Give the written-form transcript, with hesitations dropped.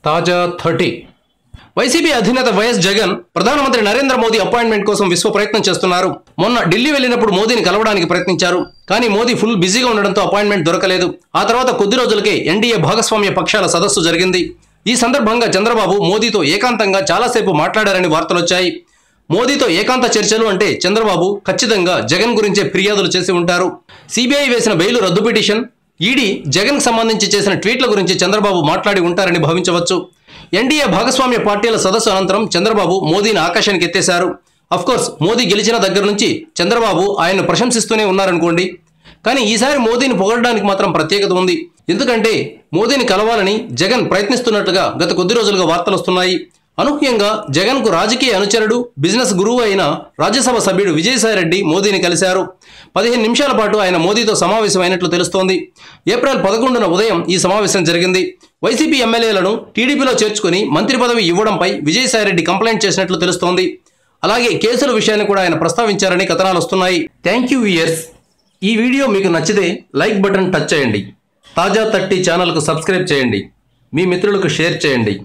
తాజా 30 వైసీపీ అధినేత వైఎస్ జగన్ ప్రధానమంత్రి నరేంద్ర మోదీ అపాయింట్మెంట్ కోసం విశ్వ ప్రయత్నం చేస్తున్నారు. మొన్న ఢిల్లీ వెళ్ళినప్పుడు మోదీని కలవడానికి ప్రయత్నించారు. కానీ మోదీ ఫుల్ బిజీగా ఉండడంతో అపాయింట్మెంట్ దొరకలేదు. ఆ తర్వాత కొద్ది రోజులకే ఎన్డీఏ భాగస్వామ్య పక్షాల సదస్సు జరిగింది. ఈ సందర్భంగా చంద్రబాబు మోదీతో ఏకాంతంగా చాలాసేపు మాట్లాడారని వార్తలొచ్చాయి. మోదీతో ఏకాంత చర్చలు అంటే చంద్రబాబు ఖచ్చితంగా జగన్ గురించే ఫిర్యాదులు చేసి ఉంటారు. సిబిఐ వేసిన బెయిల్ రద్దు పిటిషన్, ఈడీ జగన్ కు సంబంధించి చేసిన ట్వీట్ల గురించి చంద్రబాబు మాట్లాడి ఉంటారని భావించవచ్చు. ఎన్డీఏ భాగస్వామ్య పార్టీల సదస్సు అనంతరం చంద్రబాబు మోదీని ఆకాశానికి ఎత్తేశారు. అఫ్కోర్స్ మోదీ గెలిచిన దగ్గర నుంచి చంద్రబాబు ఆయన్ను ప్రశంసిస్తూనే ఉన్నారనుకోండి. కానీ ఈసారి మోదీని పొగడడానికి మాత్రం ప్రత్యేకత ఉంది. ఎందుకంటే మోదీని కలవాలని జగన్ ప్రయత్నిస్తున్నట్టుగా గత కొద్ది రోజులుగా వార్తలు వస్తున్నాయి. అనూహ్యంగా జగన్ కు రాజకీయ అనుచరుడు, బిజినెస్ గురువు అయిన రాజ్యసభ సభ్యుడు విజయసాయిరెడ్డి మోదీని కలిశారు. 15 నిమిషాల పాటు ఆయన మోదీతో సమావేశమైనట్లు తెలుస్తోంది. ఏప్రిల్ 11న ఉదయం ఈ సమావేశం జరిగింది. వైసీపీ ఎమ్మెల్యేలను టీడీపీలో చేర్చుకుని మంత్రి పదవి ఇవ్వడంపై విజయసాయిరెడ్డి కంప్లైంట్ చేసినట్లు తెలుస్తోంది. అలాగే కేసుల విషయాన్ని కూడా ఆయన ప్రస్తావించారని కథనాలు వస్తున్నాయి. Thank you viewers. ఈ వీడియో మీకు నచ్చితే లైక్ బటన్ టచ్ చేయండి. తాజా 30 ఛానల్కు సబ్స్క్రైబ్ చేయండి. మీ మిత్రులకు షేర్ చేయండి.